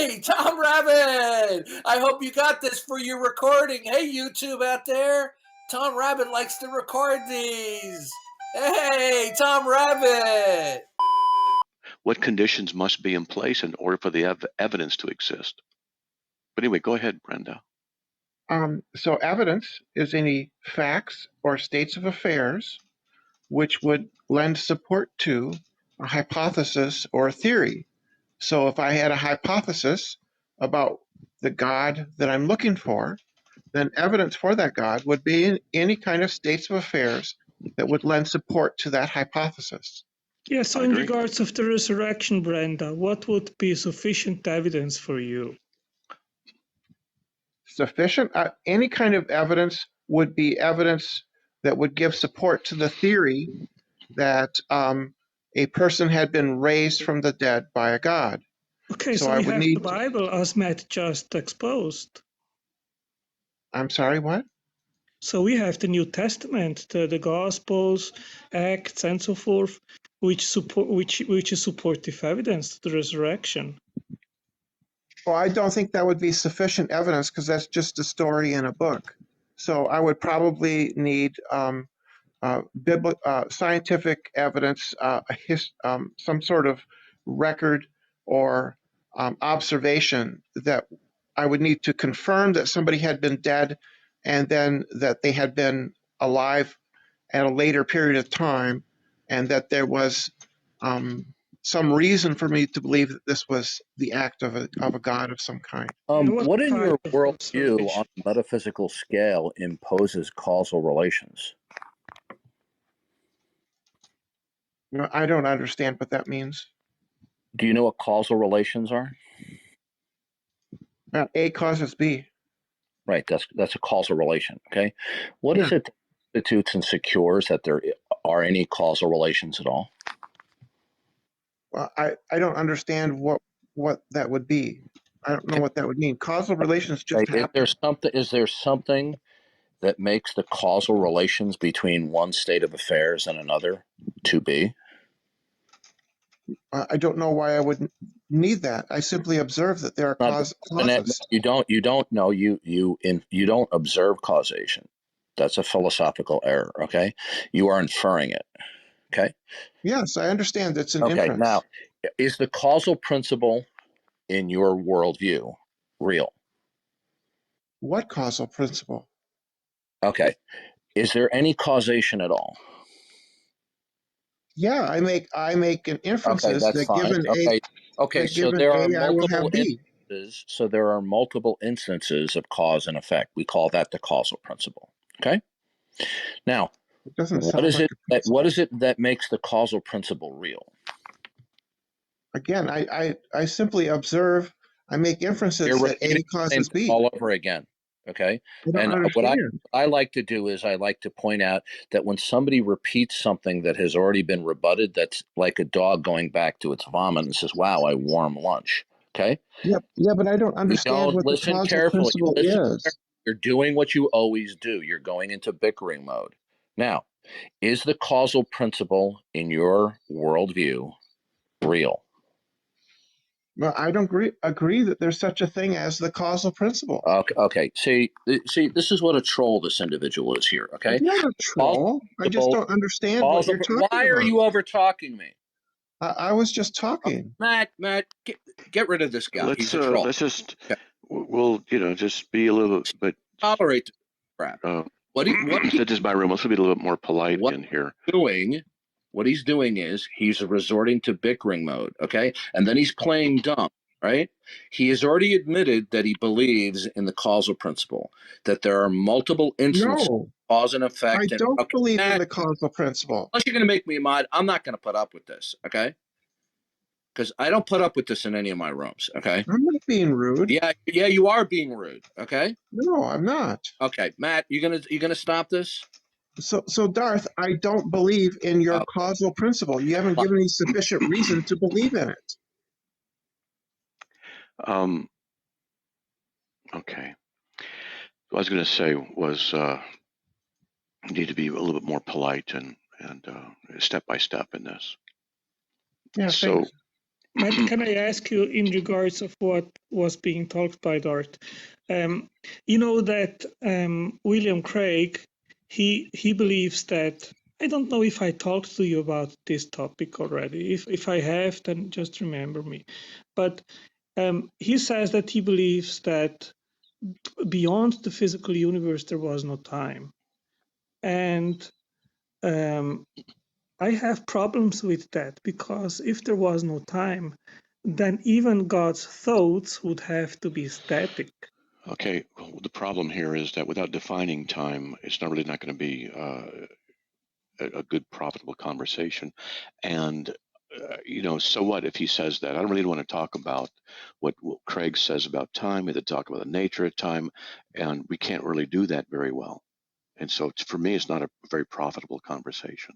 Hey, Tom Rabbit! I hope you got this for your recording. Hey, YouTube out there. Tom Rabbit likes to record these. Hey, Tom Rabbit! What conditions must be in place in order for the evidence to exist? But anyway, go ahead, Brenda. So evidence is any facts or states of affairs which would lend support to a hypothesis or a theory. So if I had a hypothesis about the God that I'm looking for, then evidence for that God would be in any kind of states of affairs that would lend support to that hypothesis. Yeah, so in regards of the resurrection, Brenda, what would be sufficient evidence for you? Sufficient? Any kind of evidence would be evidence that would give support to the theory that a person had been raised from the dead by a God. Okay, so we have the Bible as Matt just exposed. I'm sorry, what? So we have the New Testament, the Gospels, Acts, and so forth, which is supportive evidence to the resurrection. Well, I don't think that would be sufficient evidence because that's just a story in a book. So I would probably need scientific evidence, some sort of record or observation that I would need to confirm that somebody had been dead and then that they had been alive at a later period of time, and that there was some reason for me to believe that this was the act of a God of some kind. What in your worldview on a metaphysical scale imposes causal relations? No, I don't understand what that means. Do you know what causal relations are? A causes B. Right, that's a causal relation, okay? What is it that constitutes and secures that there are any causal relations at all? Well, I don't understand what that would be. I don't know what that would mean. Causal relations just happen. Is there something that makes the causal relations between one state of affairs and another to be? I don't know why I would need that. I simply observe that there are causes. You don't observe causation. That's a philosophical error. Okay, you are inferring it. Okay. Yes, I understand. It's an inference. Now, is the causal principle in your worldview real? What causal principle? Okay. Is there any causation at all? Yeah, I make an inferences that given A, so there are multiple instances. So there are multiple instances of cause and effect. We call that the causal principle. Okay. Now, what is it that makes the causal principle real? Again, I simply observe. I make inferences that A causes B. All over again. Okay. And what I like to do is I like to point out that when somebody repeats something that has already been rebutted, that's like a dog going back to its vomit and says, "Wow, I warm lunch." Okay. Yeah, but I don't understand what the causal principle is. You're doing what you always do. You're going into bickering mode. Now, is the causal principle in your worldview real? Well, I don't agree that there's such a thing as the causal principle. Okay. See, this is what a troll this individual is here. Okay. I'm not a troll. I just don't understand what you're talking about. Why are you over talking me? I was just talking. Matt, get rid of this guy. Let's He's a troll. let's just we'll just be a little bit tolerate the crap. This is my room. Let's be a little bit more polite in here. What he's doing is he's resorting to bickering mode, okay? And then he's playing dumb, right? He has already admitted that he believes in the causal principle, that there are multiple instances of cause and effect. I don't believe in the causal principle. Unless you're going to make me mad, I'm not going to put up with this, okay? Because I don't put up with this in any of my rooms, okay? I'm not being rude. Yeah, you are being rude, okay? No, I'm not. Okay, Matt, you gonna stop this? So Darth, I don't believe in your causal principle. You haven't given me sufficient reason to believe in it. Okay. What I was going to say was you need to be a little bit more polite and step by step in this. Yeah. So, can I ask you in regards of what was being talked by Darth? You know that William Craig, he believes that, I don't know if I talked to you about this topic already. If I have, then just remember me. But he says that he believes that beyond the physical universe there was no time, and I have problems with that, because if there was no time, then even God's thoughts would have to be static. Okay, well, the problem here is that without defining time, it's not going to be a good, profitable conversation. And so what if he says that? I don't really want to talk about what Craig says about time. We have to talk about the nature of time, and we can't really do that very well. And so, for me, it's not a very profitable conversation.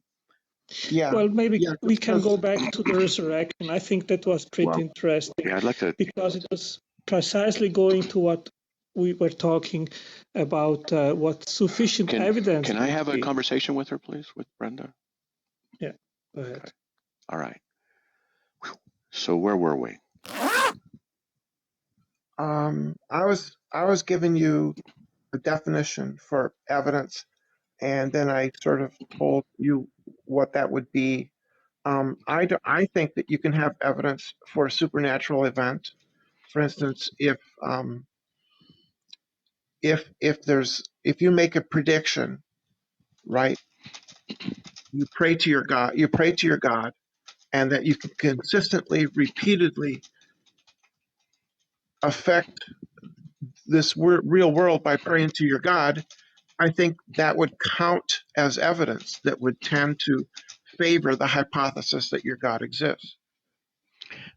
Yeah. Well, maybe Yeah. we can go back to the resurrection. I think that was pretty Well, interesting, Yeah, I'd like to. because it was precisely going to what we were talking about, what sufficient evidence Can I would have a be. conversation with her, please, with Brenda? Yeah, go ahead. Okay. All right. So where were we? I was giving you a definition for evidence, and then I sort of told you what that would be. I think that you can have evidence for a supernatural event. For instance, if you make a prediction, right? You pray to your God, and that you can consistently, repeatedly affect this real world by praying to your God. I think that would count as evidence that would tend to favor the hypothesis that your God exists.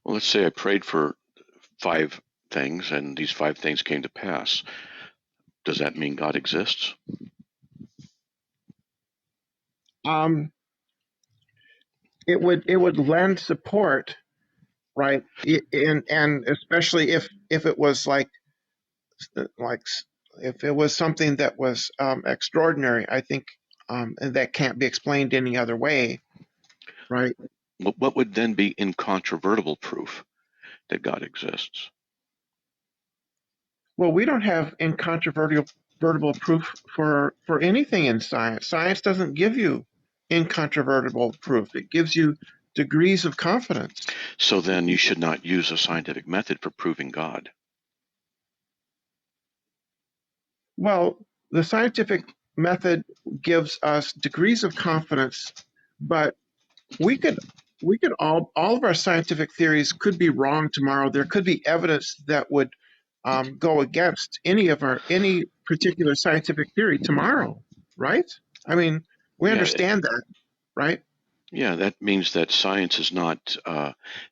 Well, let's say I prayed for 5 things, and these 5 things came to pass. Does that mean God exists? It would lend support, right? And especially if it was like if it was something that was extraordinary, I think, and that can't be explained any other way, right? What would then be incontrovertible proof that God exists? Well, we don't have incontrovertible proof for anything in science. Science doesn't give you incontrovertible proof. It gives you degrees of confidence. So then you should not use a scientific method for proving God. Well, the scientific method gives us degrees of confidence, but we could all of our scientific theories could be wrong tomorrow. There could be evidence that would go against any particular scientific theory tomorrow, right? I mean, we Yeah. understand that, right? Yeah, that means that science is not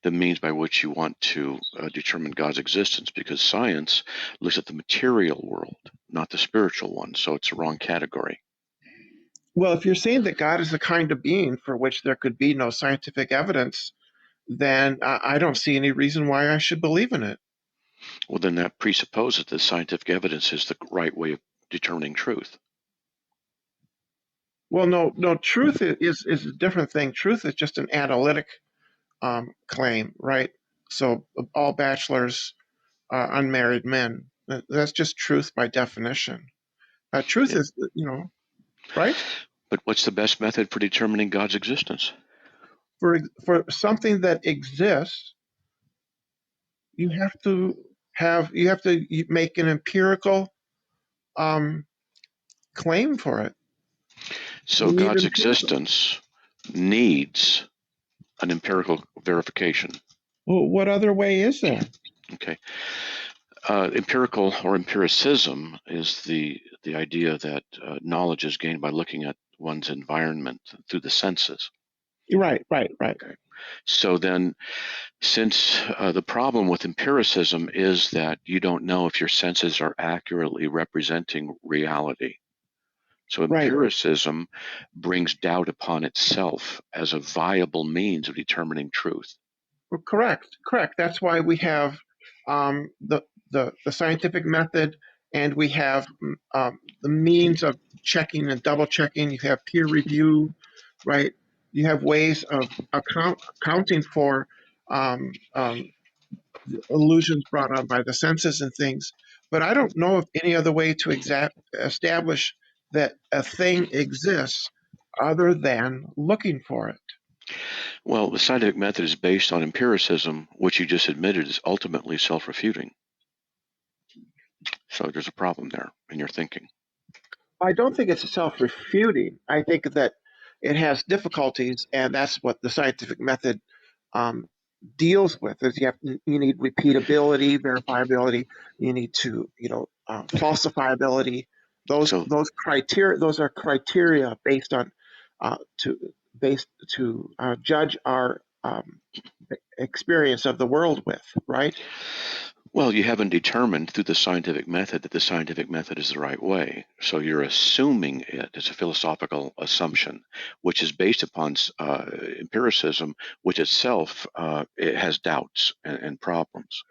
the means by which you want to determine God's existence, because science looks at the material world, not the spiritual one. So it's the wrong category. Well, if you're saying that God is the kind of being for which there could be no scientific evidence, then I don't see any reason why I should believe in it. Well, then that presupposes that scientific evidence is the right way of determining truth. Well, no, truth is a different thing. Truth is just an analytic claim, right? So all bachelors, unmarried men. That's just truth by definition. Truth is, right? But what's the best method for determining God's existence? For something that exists, you have to make an empirical claim for it. So God's existence needs an empirical verification. Well, what other way is there? Okay. Empirical or empiricism is the idea that knowledge is gained by looking at one's environment through the senses. Right. Okay. So then, since the problem with empiricism is that you don't know if your senses are accurately representing reality. So empiricism brings doubt upon itself as a viable means of determining truth. Well, correct. That's why we have the scientific method, and we have the means of checking and double checking. You have peer review, right? You have ways of accounting for um, um, illusions brought on by the senses and things. But I don't know of any other way to establish that a thing exists other than looking for it. Well, the scientific method is based on empiricism, which you just admitted is ultimately self-refuting. So there's a problem there in your thinking. I don't think it's self-refuting. I think that it has difficulties, and that's what the scientific method um, deals with. Is you need repeatability, verifiability. You need to falsifiability. So, Those are criteria based on to based to judge our experience of the world with, right? well, you haven't determined through the scientific method that the scientific method is the right way. So you're assuming it. It's a philosophical assumption, which is based upon empiricism, which itself it has doubts and problems.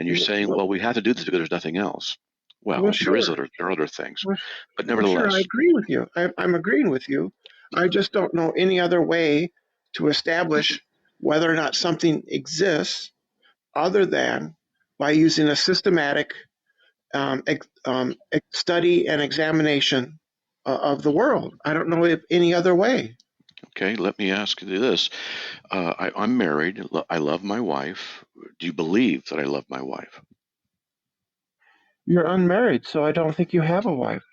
And you're saying, well, we have to do this because there's nothing else. Well, Well, sure. there are other things, Well, but well, sure, I nevertheless. agree with you. I'm agreeing with you. I just don't know any other way to establish whether or not something exists other than by using a systematic study and examination of the world. I don't know if any other way. Okay, let me ask you this. I'm married. I love my wife. Do you believe that I love my wife? You're unmarried, so I don't think you have a wife.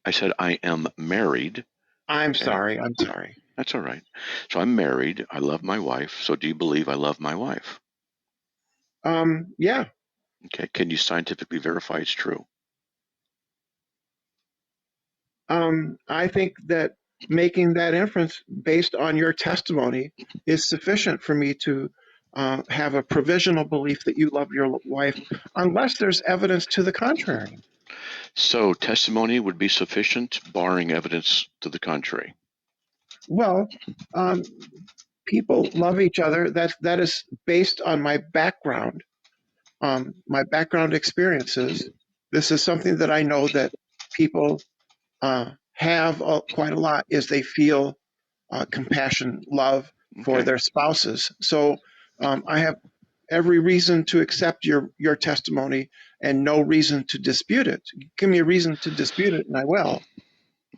I said I am married. I'm And sorry. I'm sorry. that's all right. So I'm married. I love my wife. So do you believe I love my wife? Yeah. Okay. Can you scientifically verify it's true? I think that making that inference based on your testimony is sufficient for me to have a provisional belief that you love your wife, unless there's evidence to the contrary. So testimony would be sufficient, barring evidence to the contrary. Well, people love each other. That is based on my background experiences. This is something that I know that people have quite a lot. Is they feel compassion, love for Okay. their spouses. So I have every reason to accept your testimony and no reason to dispute it. Give me a reason to dispute it, and I will.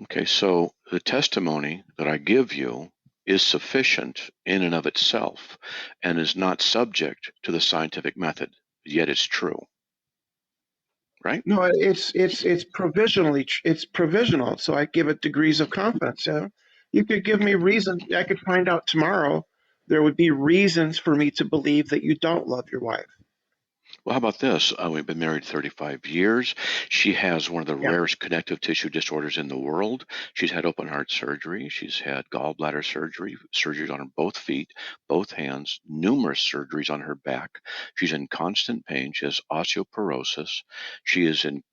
Okay. So the testimony that I give you is sufficient in and of itself and is not subject to the scientific method, yet it's true. Right? No, it's provisional. So I give it degrees of confidence. You could give me reason. I could find out tomorrow. There would be reasons for me to believe that you don't love your wife. Well, how about this? We've been married 35 years. She has one of the Yeah. rarest connective tissue disorders in the world. She's had open heart surgery. She's had gallbladder surgery, surgeries on her both feet, both hands, numerous surgeries on her back. She's in constant pain. She has osteoporosis. She is in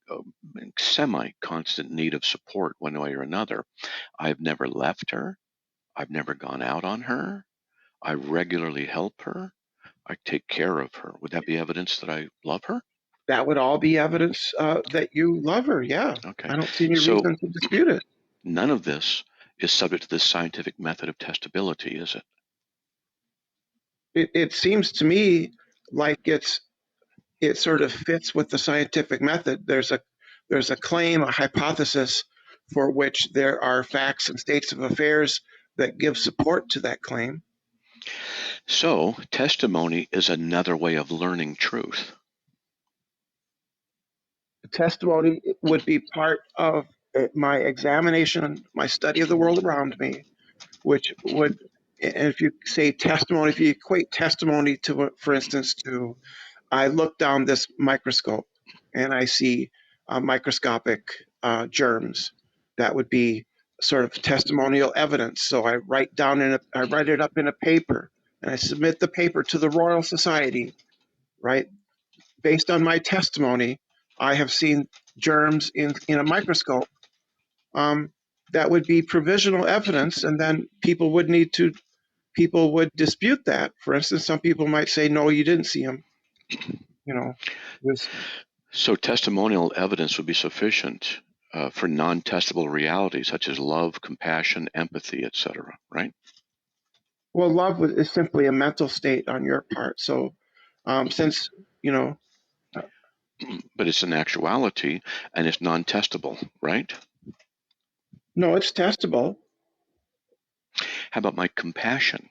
semi-constant need of support one way or another. I've never left her. I've never gone out on her. I regularly help her. I take care of her. Would that be evidence that I love her? That would all be evidence that you love her. Yeah. Okay. I don't see any So reason to dispute it. none of this is subject to the scientific method of testability, is it? It seems to me like it sort of fits with the scientific method. There's a claim, a hypothesis for which there are facts and states of affairs that give support to that claim. So testimony is another way of learning truth. Testimony would be part of my examination, my study of the world around me, which would, and if you say testimony, if you equate testimony to, for instance, to I look down this microscope and I see microscopic germs, that would be sort of testimonial evidence. So I write it up in a paper, and I submit the paper to the Royal Society, right? Based on my testimony, I have seen germs in a microscope. That would be provisional evidence, and then people would dispute that. For instance, some people might say, no, you didn't see them. So testimonial evidence would be sufficient for non-testable realities such as love, compassion, empathy, etc., right? Well, love is simply a mental state on your part. So, since But it's an actuality, and it's non-testable, right? no, it's testable. How about my compassion?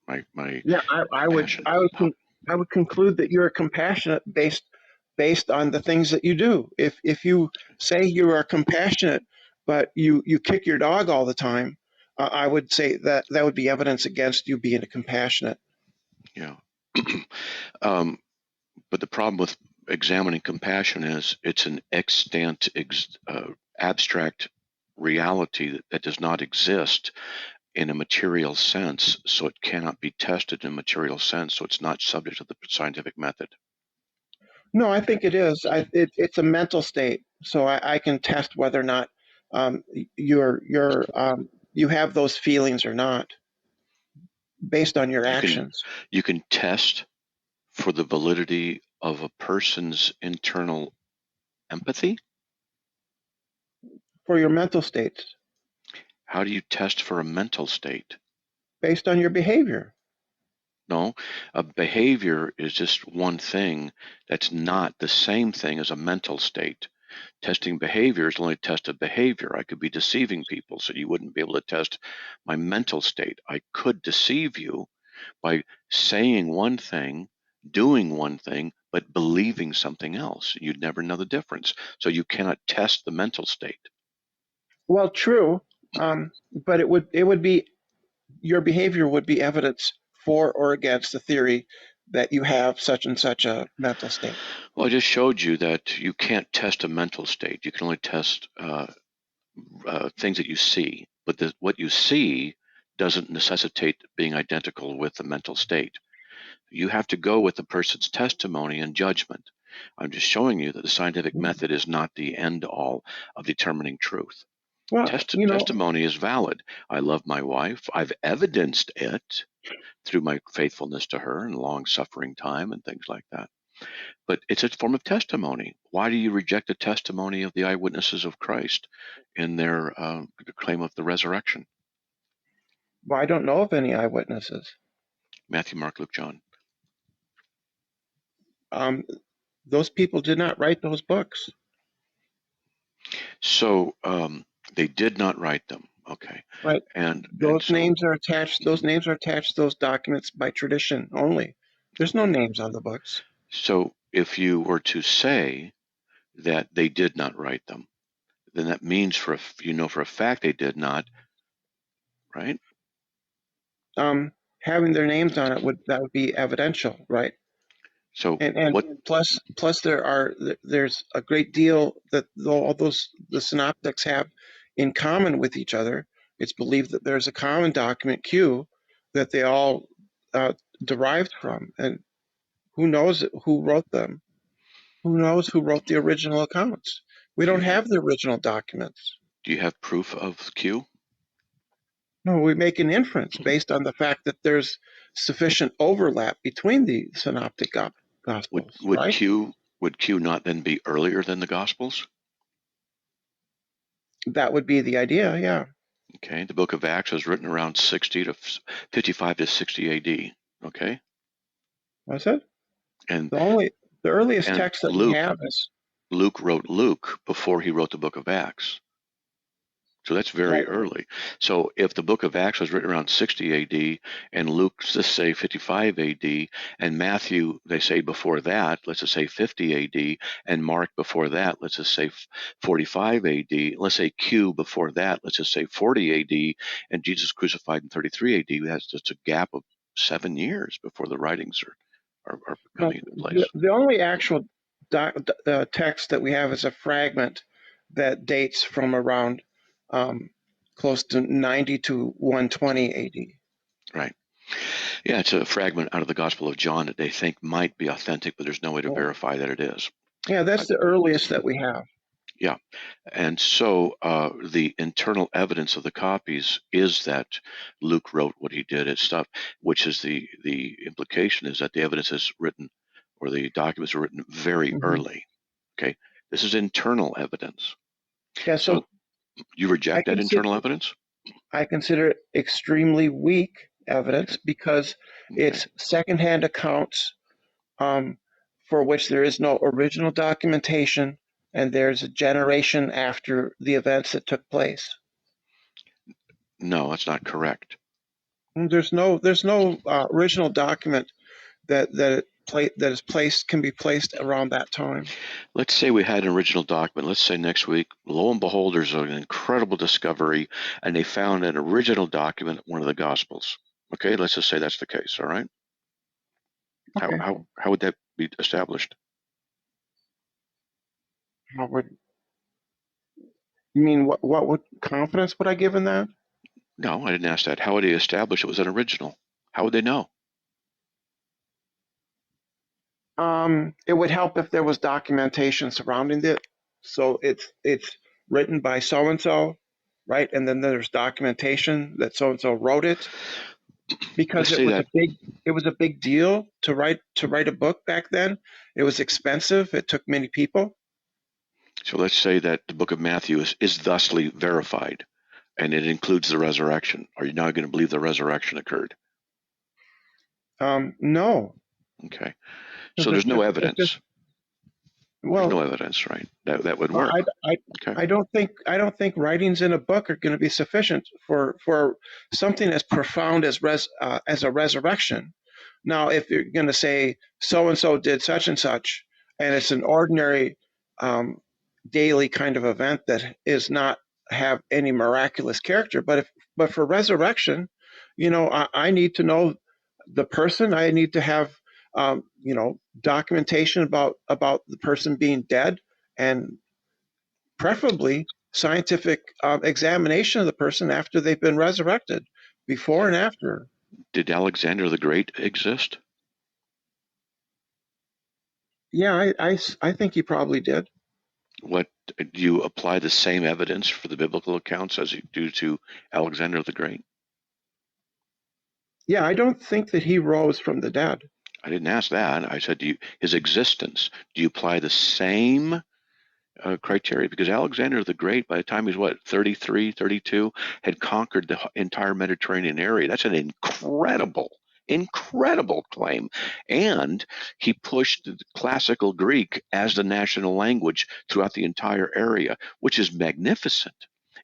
My Yeah, I would compassion. I would conclude that you're compassionate based on the things that you do. If you say you are compassionate, but you kick your dog all the time, I would say that would be evidence against you being a compassionate. Yeah. But the problem with examining compassion is it's an extant, abstract reality that does not exist in a material sense, so it cannot be tested in a material sense, so it's not subject to the scientific method. No, I think it is. It's a mental state, so I can test whether or not you have those feelings or not based on your You can actions. you can test for the validity of a person's internal empathy. For your mental states, How do you test for a mental state? based on your behavior. No, a behavior is just one thing that's not the same thing as a mental state. Testing behavior is only test of behavior. I could be deceiving people, so you wouldn't be able to test my mental state. I could deceive you by saying one thing, doing one thing, but believing something else. You'd never know the difference. So you cannot test the mental state. Well, true, but it would be your behavior would be evidence for or against the theory that you have such and such a mental state. Well, I just showed you that you can't test a mental state. You can only test things that you see, but what you see doesn't necessitate being identical with the mental state. You have to go with the person's testimony and judgment. I'm just showing you that the scientific method is not the end all of determining truth. Well, Testimony is valid. I love my wife. I've evidenced it through my faithfulness to her and long suffering time and things like that. But it's a form of testimony. Why do you reject the testimony of the eyewitnesses of Christ in their claim of the resurrection? well, I don't know of any eyewitnesses. Matthew, Mark, Luke, John. Those people did not write those books. So they did not write them. Okay. Right. And Those so, names are attached. Those names are attached to those documents by tradition only. There's no names on the books. So if you were to say that they did not write them, then that means for a fact they did not, right? Having their names on it would be evidential, right? So And what? plus there's a great deal that all those the synoptics have in common with each other. It's believed that there's a common document Q that they all derived from, and who knows who wrote them? Who knows who wrote the original accounts? We don't have the original documents. Do you have proof of Q? No, we make an inference based on the fact that there's sufficient overlap between the synoptic gospels. Would right? Q not then be earlier than the Gospels? That would be the idea, yeah. Okay, the book of Acts was written around 55 to 60 AD. Okay, That's it. and The earliest and text that we have is Luke wrote Luke before he wrote the book of Acts. So that's very Right. early. So if the book of Acts was written around 60 AD and Luke, let's say 55 AD, and Matthew, they say before that, let's just say 50 AD, and Mark before that, let's just say 45 AD, let's say Q before that, let's just say 40 AD, and Jesus crucified in 33 AD, that's just a gap of 7 years before the writings are coming into place. The only actual text that we have is a fragment that dates from around close to 90 to 120 AD. Right. Yeah, it's a fragment out of the Gospel of John that they think might be authentic, but there's no way to verify that it is. Yeah, that's the earliest that we have. Yeah, and so the internal evidence of the copies is that Luke wrote what he did at stuff, which is the implication is that the evidence is written or the documents are written very early. Okay, this is internal evidence. Yeah, so you reject that internal evidence? I consider it extremely weak evidence because it's secondhand accounts for which there is no original documentation, and there's a generation after the events that took place. No, that's not correct. There's no original document that can be placed around that time. Let's say we had an original document. Let's say next week, lo and behold, there's an incredible discovery, and they found an original document, one of the Gospels. Okay, let's just say that's the case. All right. Okay. How would that be established? How would you mean? What confidence would I give in that? No, I didn't ask that. How would they establish it was an original? How would they know? It would help if there was documentation surrounding it. So it's written by so and so, right? And then there's documentation that so and so wrote it, because it was a big deal to write a book back then. It was expensive. It took many people. So let's say that the book of Matthew is thusly verified, and it includes the resurrection. Are you now going to believe the resurrection occurred? No. Okay. So there's no evidence. Well, there's no evidence, right? That would work. Okay. I don't think writings in a book are going to be sufficient for something as profound as a resurrection. Now, if you're going to say so and so did such and such, and it's an ordinary daily kind of event that is not have any miraculous character, but for resurrection, I need to know the person. I need to have documentation about the person being dead, and preferably scientific examination of the person after they've been resurrected, before and after. Did Alexander the Great exist? Yeah, I think he probably did. What do you apply the same evidence for the biblical accounts as you do to Alexander the Great? Yeah, I don't think that he rose from the dead. I didn't ask that. I said, his existence, do you apply the same criteria? Because Alexander the Great, by the time he was 33, 32, had conquered the entire Mediterranean area. That's an incredible claim. And he pushed classical Greek as the national language throughout the entire area, which is magnificent.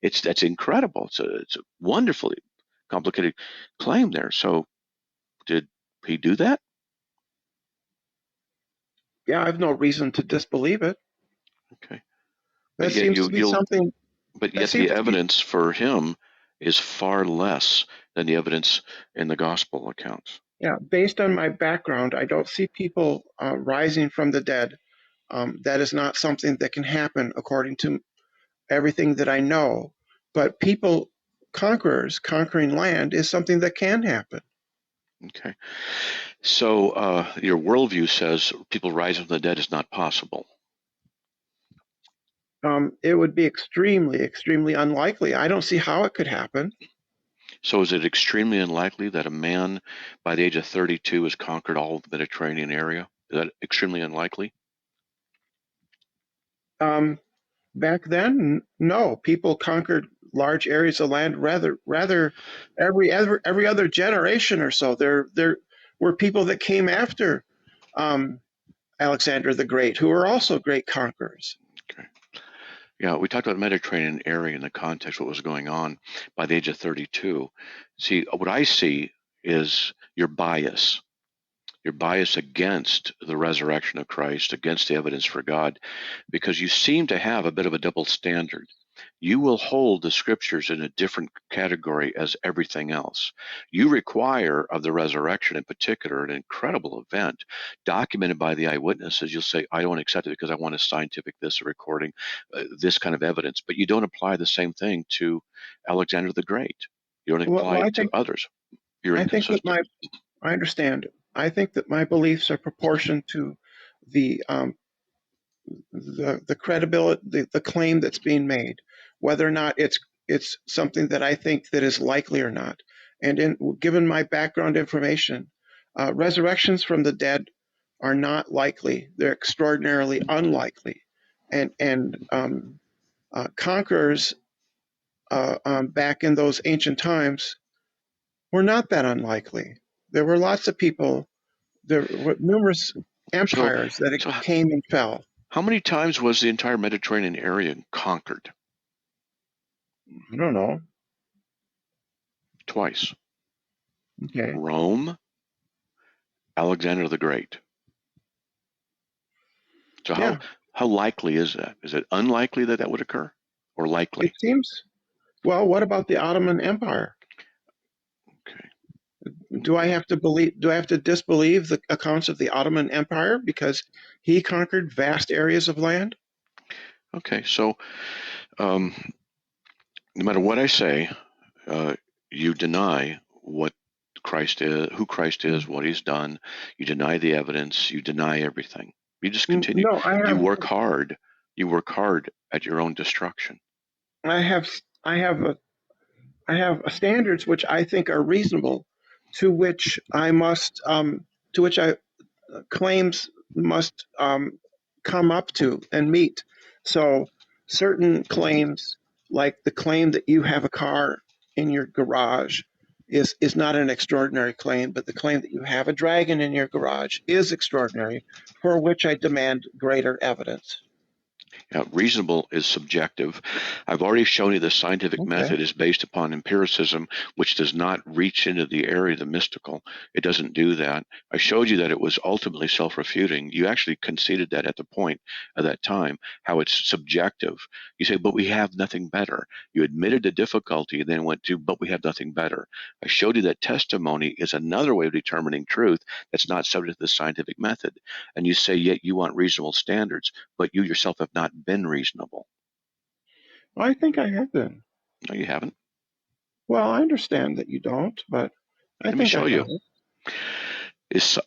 That's incredible. It's a wonderfully complicated claim there. So did he do that? Yeah, I have no reason to disbelieve it. Okay. That seems to be something. But yet the evidence for him is far less than the evidence in the gospel accounts. Yeah, based on my background, I don't see people rising from the dead. That is not something that can happen according to everything that I know. But conquerors conquering land is something that can happen. Okay. So your worldview says people rising from the dead is not possible. It would be extremely unlikely. I don't see how it could happen. So is it extremely unlikely that a man by the age of 32 has conquered all of the Mediterranean area? Is that extremely unlikely? Back then, no. People conquered large areas of land rather every other generation or so. There were people that came after Alexander the Great who were also great conquerors. Okay. Yeah, we talked about the Mediterranean area in the context of what was going on by the age of 32. See, what I see is your bias against the resurrection of Christ, against the evidence for God, because you seem to have a bit of a double standard. You will hold the scriptures in a different category as everything else. You require of the resurrection in particular an incredible event documented by the eyewitnesses. You'll say, I don't accept it because I want a scientific a recording, this kind of evidence. But you don't apply the same thing to Alexander the Great. You don't apply it to others. You're inconsistent. I understand. I think that my beliefs are proportioned to the credibility, the claim that's being made, whether or not it's something that I think that is likely or not. And given my background information, resurrections from the dead are not likely. They're extraordinarily unlikely. And conquerors back in those ancient times were not that unlikely. There were lots of people. There were numerous empires that So came and fell. how many times was the entire Mediterranean area conquered? I don't know. Twice. Okay. Rome, Alexander the Great. So Yeah. how likely is that? Is it unlikely that that would occur, or likely? It seems. Well, what about the Ottoman Empire? Okay. Do I have to disbelieve the accounts of the Ottoman Empire because he conquered vast areas of land? Okay. So no matter what I say, you deny what Christ is, who Christ is, what he's done. You deny the evidence. You deny everything. You just continue. No, You work hard. You work hard at your own destruction. I have standards which I think are reasonable, to which claims must come up to and meet. So certain claims, like the claim that you have a car in your garage, is not an extraordinary claim, but the claim that you have a dragon in your garage is extraordinary, for which I demand greater evidence. Reasonable is subjective. I've already shown you the scientific Okay. method is based upon empiricism, which does not reach into the area of the mystical. It doesn't do that. I showed you that it was ultimately self-refuting. You actually conceded that at the point of that time, how it's subjective. You say, but we have nothing better. You admitted the difficulty and then went to, but we have nothing better. I showed you that testimony is another way of determining truth that's not subject to the scientific method. And you say, yet you want reasonable standards, but you yourself have not been reasonable. I think I have been. No, you haven't. Well, I understand that you don't, but Let me show you. Is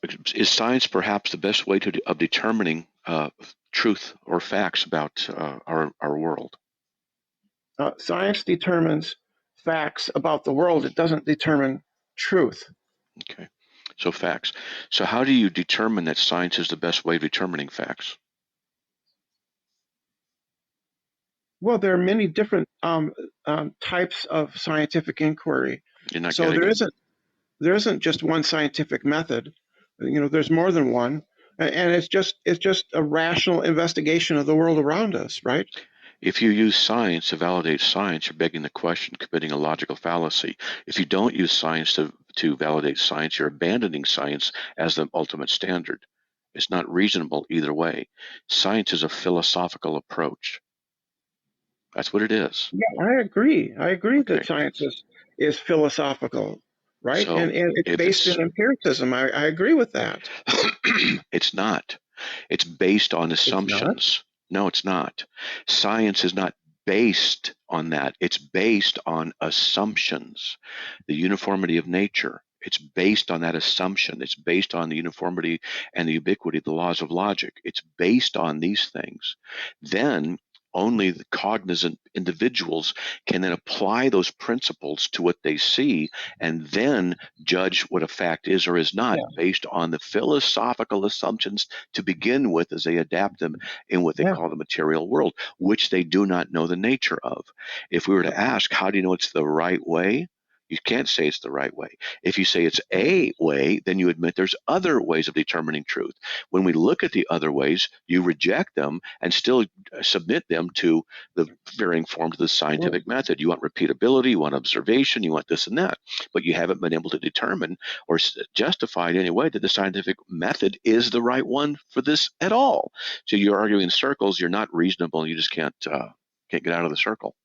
science perhaps the best way of determining truth or facts about our world? Science determines facts about the world. It doesn't determine truth. Okay, so facts. So how do you determine that science is the best way of determining facts? Well, there are many different types of scientific inquiry. You're not So getting it. there isn't just one scientific method. There's more than one, and it's just a rational investigation of the world around us, right? If you use science to validate science, you're begging the question, committing a logical fallacy. If you don't use science to validate science, you're abandoning science as the ultimate standard. It's not reasonable either way. Science is a philosophical approach. That's what it is. Yeah, I agree. Okay. That science is philosophical, right? So and it's based in empiricism. I agree with that. It's not. It's based on assumptions. No, it's not. Science is not based on that. It's based on assumptions. The uniformity of nature. It's based on that assumption. It's based on the uniformity and the ubiquity of the laws of logic. It's based on these things. Then only the cognizant individuals can then apply those principles to what they see and then judge what a fact is or is not based on the philosophical assumptions to begin with as they adapt them in what they call the material world, which they do not know the nature of. If we were to ask, how do you know it's the right way? You can't say it's the right way. If you say it's a way, then you admit there's other ways of determining truth. When we look at the other ways, you reject them and still submit them to the varying forms of the scientific method. You want repeatability, you want observation, you want this and that, but you haven't been able to determine or justify in any way that the scientific method is the right one for this at all. So you're arguing in circles, you're not reasonable, you just can't get out of the circle.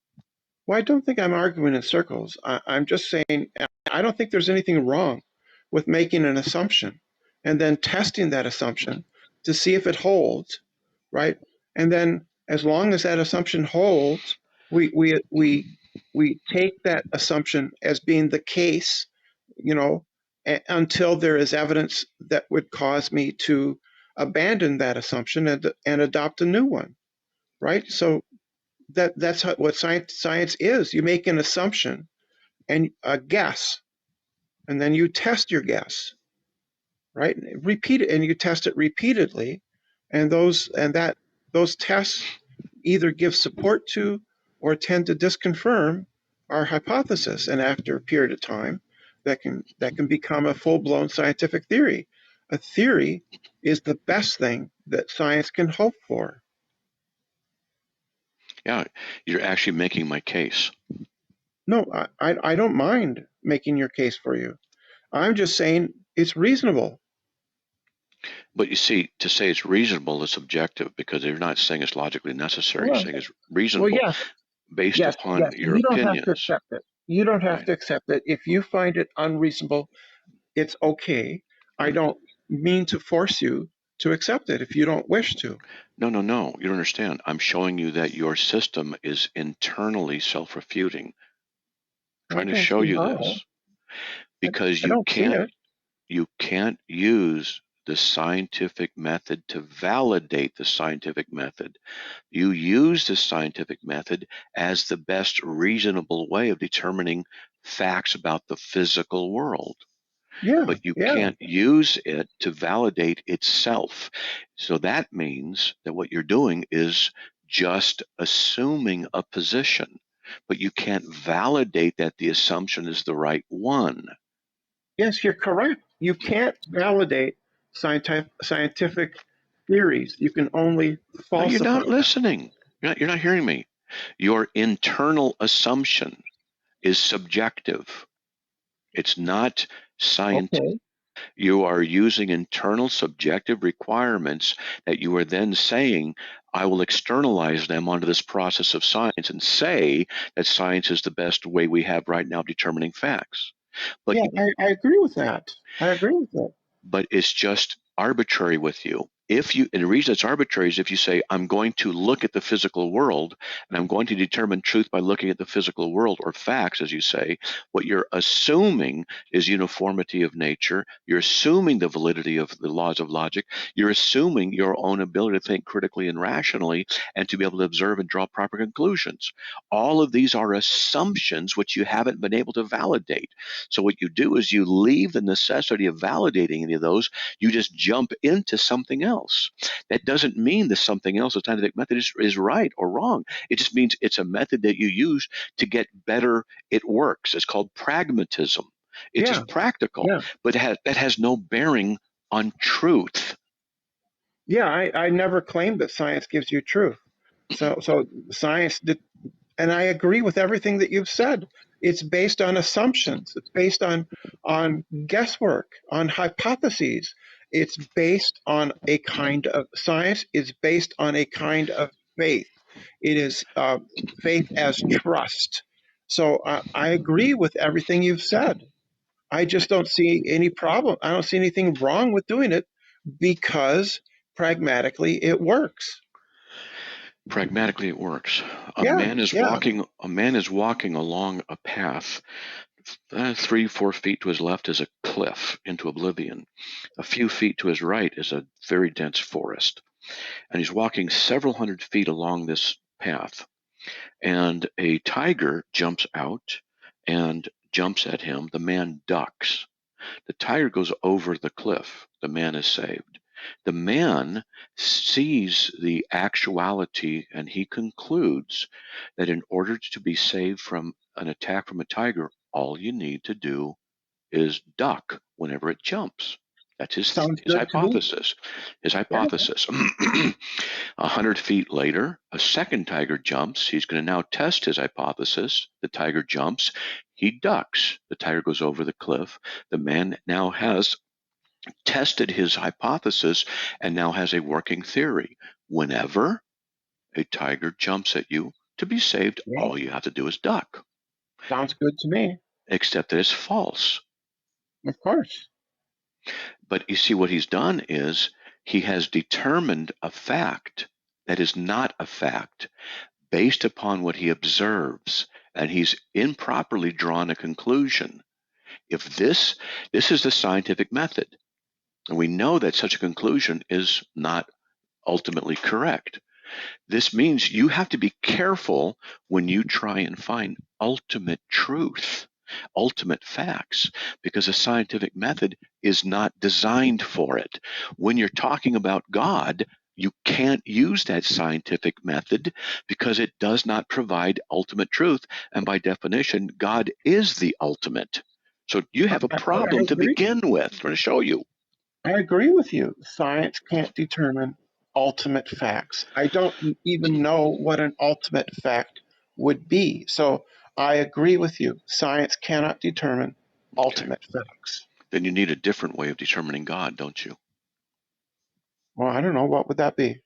Well, I don't think I'm arguing in circles. I'm just saying I don't think there's anything wrong with making an assumption and then testing that assumption to see if it holds, right? And then as long as that assumption holds, we take that assumption as being the case, until there is evidence that would cause me to abandon that assumption and adopt a new one, right? So that's what science is. You make an assumption and a guess, and then you test your guess, right? Repeat it, and you test it repeatedly, and those tests either give support to or tend to disconfirm our hypothesis, and after a period of time, that can become a full-blown scientific theory. A theory is the best thing that science can hope for. Yeah, you're actually making my case. No, I don't mind making your case for you. I'm just saying it's reasonable. But you see, to say it's reasonable is subjective, because you're not saying it's logically necessary. You're Well, saying it's well, reasonable yes, based yes, upon yes. your You don't have to opinions. accept it. You don't have Right. to accept it. If you find it unreasonable, it's okay. I don't mean to force you to accept it if you don't wish to. No, no, no. You don't understand. I'm showing you that your system is internally self-refuting. I Trying to don't show see you how. this, because I don't see it. you can't use the scientific method to validate the scientific method. You use the scientific method as the best reasonable way of determining facts about the physical world, Yeah, but you yeah, can't use it to validate itself. So that means that what you're doing is just assuming a position, but you can't validate that the assumption is the right one. yes, you're correct. You can't validate scientific theories. You can only No, you're falsify not them. listening. You're not hearing me. Your internal assumption is subjective. It's not scientific. Okay. You are using internal subjective requirements that you are then saying, I will externalize them onto this process of science and say that science is the best way we have right now of determining facts. But Yeah, I agree with that. I agree with that. but it's just arbitrary with you. And the reason it's arbitrary is if you say, I'm going to look at the physical world and I'm going to determine truth by looking at the physical world, or facts, as you say, what you're assuming is uniformity of nature. You're assuming the validity of the laws of logic. You're assuming your own ability to think critically and rationally and to be able to observe and draw proper conclusions. All of these are assumptions which you haven't been able to validate. So what you do is you leave the necessity of validating any of those. You just jump into something else. That doesn't mean that something else, the scientific method, is right or wrong. It just means it's a method that you use to get better. It works. It's called pragmatism. It's Yeah, just practical, yeah, but that has no bearing on truth. yeah. I never claimed that science gives you truth. So science did, and I agree with everything that you've said. It's based on assumptions. It's based on guesswork, on hypotheses. It's based on a kind of science. Is based on a kind of faith. It is faith as trust. So I agree with everything you've said. I just don't see any problem. I don't see anything wrong with doing it because pragmatically it works. Pragmatically, it works. A Yeah, man is yeah. walking. A man is walking along a path. 3-4 feet to his left is a cliff into oblivion. A few feet to his right is a very dense forest. And he's walking several hundred feet along this path. And a tiger jumps out and jumps at him. The man ducks. The tiger goes over the cliff. The man is saved. The man sees the actuality and he concludes that in order to be saved from an attack from a tiger, all you need to do is duck whenever it jumps. That's Sounds his good to me. hypothesis. His Yeah, hypothesis. 100 feet later, a second tiger jumps. He's going to now test his hypothesis. The tiger jumps. He ducks. The tiger goes over the cliff. The man now has tested his hypothesis and now has a working theory. Whenever a tiger jumps at you, to be saved, yeah. all you have to do is duck, Sounds good to me. except that it's false. Of course. But you see, what he's done is he has determined a fact that is not a fact based upon what he observes, and he's improperly drawn a conclusion. If this is the scientific method, and we know that such a conclusion is not ultimately correct. This means you have to be careful when you try and find ultimate truth, ultimate facts, because a scientific method is not designed for it. When you're talking about God, You can't use that scientific method because it does not provide ultimate truth. And by definition, God is the ultimate. So you have a I problem to agree. begin with. I'm going to show you. I agree with you. Science can't determine ultimate facts. I don't even know what an ultimate fact would be. So I agree with you. Science cannot determine Okay. ultimate facts. Then you need a different way of determining God, don't you? Well, I don't know. What would that be?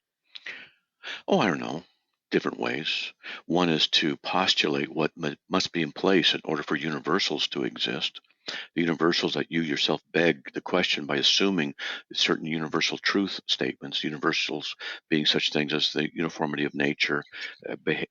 Oh, I don't know. Different ways. One is to postulate what must be in place in order for universals to exist. The universals that you yourself beg the question by assuming certain universal truth statements, universals being such things as the uniformity of nature,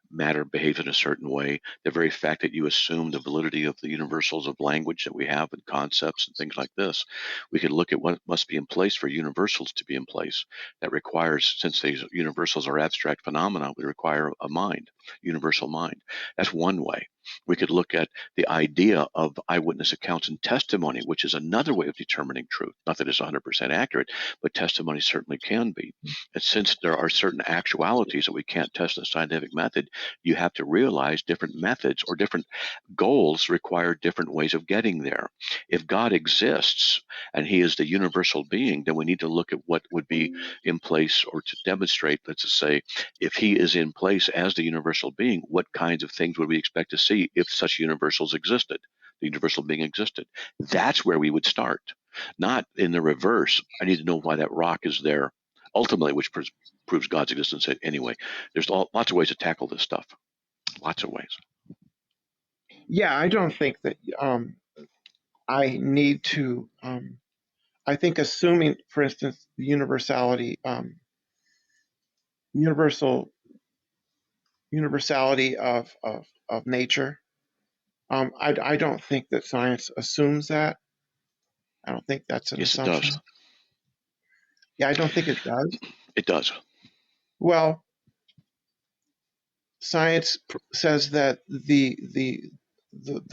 matter behaves in a certain way, the very fact that you assume the validity of the universals of language that we have and concepts and things like this, we could look at what must be in place for universals to be in place. That requires, since these universals are abstract phenomena, we require a mind, universal mind. That's one way. We could look at the idea of eyewitness accounts and testimony, which is another way of determining truth. Not that it's 100% accurate, but testimony certainly can be. And since there are certain actualities that we can't test in a scientific method, you have to realize different methods or different goals require different ways of getting there. If God exists and he is the universal being, then we need to look at what would be in place, or to demonstrate, let's just say, if he is in place as the universal being, what kinds of things would we expect to see if such universals existed, the universal being existed? That's where we would start, not in the reverse. I need to know why that rock is there, ultimately, which proves God's existence anyway. There's lots of ways to tackle this stuff, lots of ways. Yeah, I don't think that I need to. I think assuming, for instance, the universality, universality of nature. I don't think that science assumes that. I don't think that's an Yes, it assumption. does. Yeah, I don't think it does. It does. Well, science says that the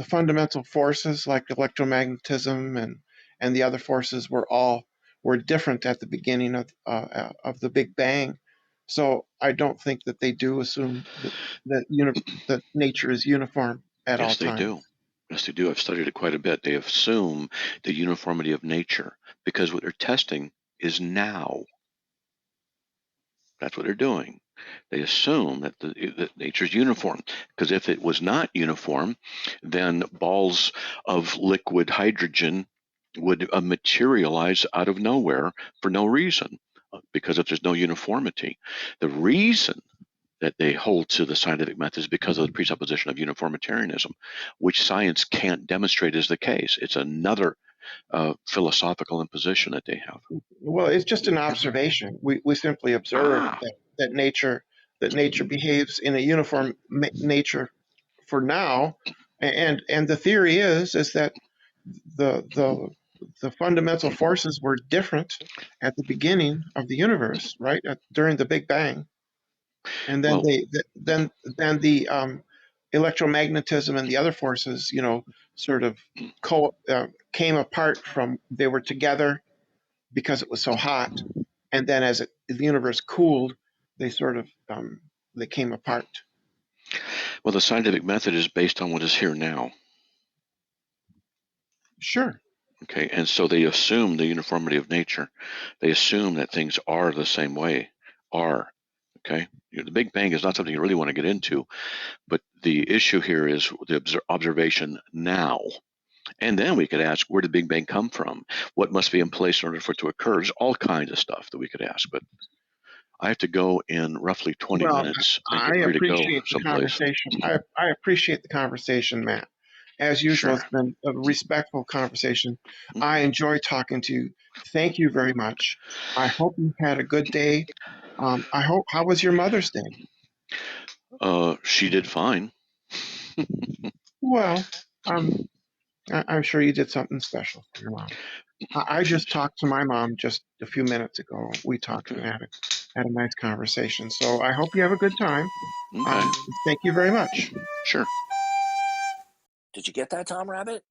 fundamental forces like electromagnetism and the other forces were different at the beginning of the Big Bang. So I don't think that they do assume that nature is uniform at all Yes, they times. do. Yes, they do. I've studied it quite a bit. They assume the uniformity of nature because what they're testing is now. That's what they're doing. They assume that that nature is uniform, because if it was not uniform, then balls of liquid hydrogen would materialize out of nowhere for no reason, because if there's no uniformity. The reason that they hold to the scientific method is because of the presupposition of uniformitarianism, which science can't demonstrate is the case. It's another philosophical imposition that they have. Well, it's just an observation. We simply observe that nature behaves in a uniform nature for now, and the theory is that the fundamental forces were different at the beginning of the universe, right? During the Big Bang, and then Well, then the electromagnetism and the other forces, sort of came apart from. They were together because it was so hot, and then as the universe cooled, they sort of they came apart. Well, the scientific method is based on what is here now. Sure. Okay, and so they assume the uniformity of nature. They assume that things are the same way. Okay, the Big Bang is not something you really want to get into, but the issue here is the observation now. And then we could ask, where did the Big Bang come from? What must be in place in order for it to occur? There's all kinds of stuff that we could ask, but I have to go in roughly 20 Well, minutes and I get ready to go appreciate the someplace. conversation. I appreciate the conversation, Matt. As usual, Sure. it's been a respectful conversation. Mhm. I enjoy talking to you. Thank you very much. I hope you had a good day. How was your Mother's Day? She did fine. Well, I'm sure you did something special for your mom. I just talked to my mom just a few minutes ago. We talked Okay. and had a nice conversation. So I hope you have a good time. Okay. Thank you very much. Sure. Did you get that, Tom Rabbit?